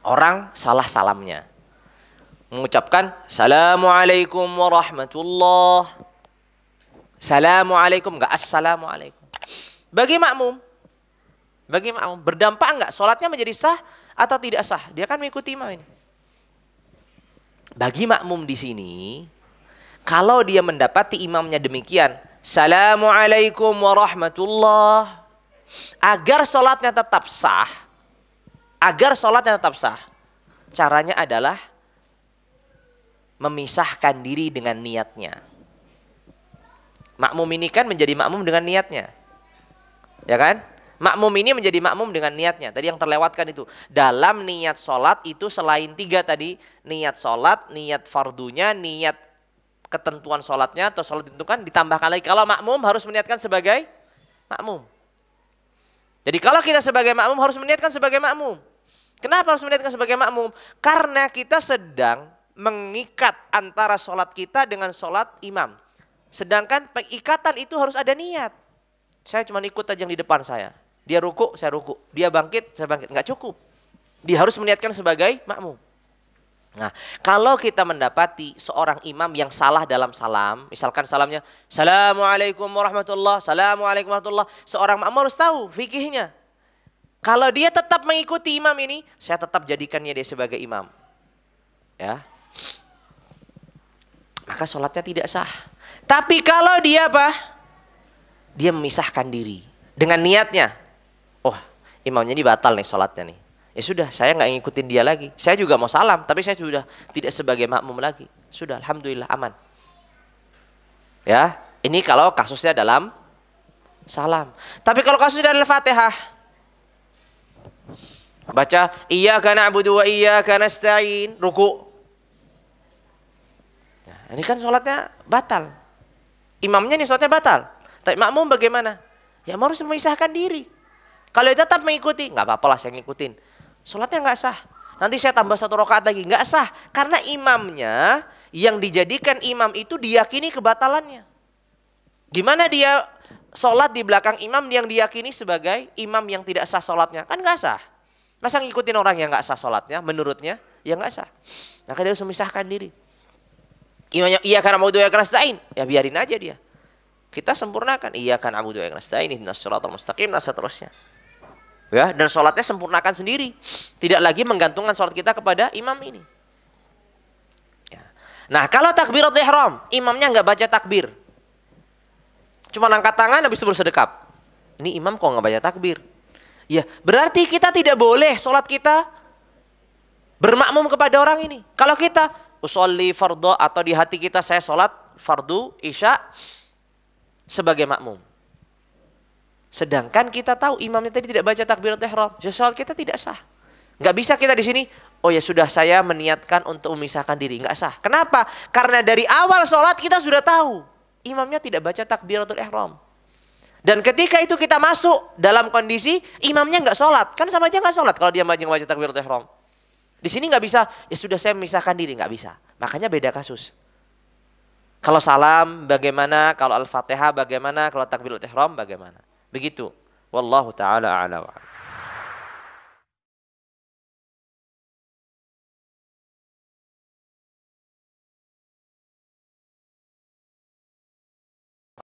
orang salah salamnya. Mengucapkan Assalamualaikum warahmatullah. Assalamualaikum, enggak Assalamualaikum. Bagi makmum berdampak enggak? Sholatnya menjadi sah atau tidak sah? Dia kan mengikuti imam ini. Bagi makmum di sini, kalau dia mendapati imamnya demikian, Assalamualaikum warahmatullah, agar sholatnya tetap sah, caranya adalah memisahkan diri dengan niatnya. Makmum ini kan menjadi makmum dengan niatnya, ya kan? Makmum ini menjadi makmum dengan niatnya. Tadi yang terlewatkan itu, dalam niat sholat itu selain 3 tadi, niat sholat, niat fardunya, niat ketentuan sholatnya atau sholat ditentukan, ditambahkan lagi kalau makmum harus meniatkan sebagai makmum. Jadi kalau kita sebagai makmum harus meniatkan sebagai makmum. Kenapa harus meniatkan sebagai makmum? Karena kita sedang mengikat antara sholat kita dengan sholat imam. Sedangkan pengikatan itu harus ada niat. Saya cuma ikut aja yang di depan saya. Dia ruku, saya ruku. Dia bangkit, saya bangkit. Nggak cukup. Dia harus meniatkan sebagai makmum. Nah, kalau kita mendapati seorang imam yang salah dalam salam, misalkan salamnya Assalamualaikum warahmatullah, Assalamualaikum warahmatullah, seorang makmum harus tahu fikihnya. Kalau dia tetap mengikuti imam ini, saya tetap jadikannya dia sebagai imam. Ya. Maka sholatnya tidak sah. Tapi kalau dia apa? Dia memisahkan diri dengan niatnya. Oh, imamnya ini batal nih sholatnya nih. Ya sudah, saya nggak ngikutin dia lagi. Saya juga mau salam, tapi saya sudah tidak sebagai makmum lagi. Sudah, alhamdulillah aman. Ya, ini kalau kasusnya dalam salam. Tapi kalau kasusnya dalam Fatihah, baca iyyaka na'budu wa iyyaka nasta'in, ruku. Nah, ini kan sholatnya batal. Imamnya nih sholatnya batal. Tapi makmum bagaimana? Ya harus memisahkan diri. Kalau dia tetap mengikuti, nggak apa-apa lah saya ngikutin. Sholatnya nggak sah. Nanti saya tambah 1 rakaat lagi, nggak sah. Karena imamnya yang dijadikan imam itu diyakini kebatalannya. Gimana dia sholat di belakang imam yang diyakini sebagai imam yang tidak sah sholatnya? Kan nggak sah. Masa ngikutin orang yang nggak sah sholatnya? Menurutnya ya nggak sah. Maka dia harus memisahkan diri. Imamnya iya karena mau doa karena stain, ya biarin aja dia. Kita sempurnakan iya karena mau doa karena stain, ihdinas siratal mustaqim dan seterusnya. Ya, dan sholatnya sempurnakan sendiri. Tidak lagi menggantungkan sholat kita kepada imam ini. Ya. Nah, kalau takbiratul ihram, imamnya nggak baca takbir. Cuma angkat tangan habis itu bersedekap. Ini imam kok nggak baca takbir? Ya, berarti kita tidak boleh sholat kita bermakmum kepada orang ini. Kalau kita usolli fardhu atau di hati kita saya sholat fardu isya sebagai makmum. Sedangkan kita tahu imamnya tadi tidak baca takbiratul ihram, sholat kita tidak sah. Nggak bisa kita di sini, oh ya sudah saya meniatkan untuk memisahkan diri, nggak sah. Kenapa? Karena dari awal sholat kita sudah tahu imamnya tidak baca takbiratul ihram. Dan ketika itu kita masuk dalam kondisi imamnya nggak sholat, kan sama aja nggak sholat kalau dia baca takbiratul ihram. Di sini nggak bisa, ya sudah saya memisahkan diri, nggak bisa. Makanya beda kasus. Kalau salam bagaimana, kalau al-fatihah bagaimana, kalau takbiratul ihram bagaimana. Begitu. Wallahu ta'ala a'la wa a'lam.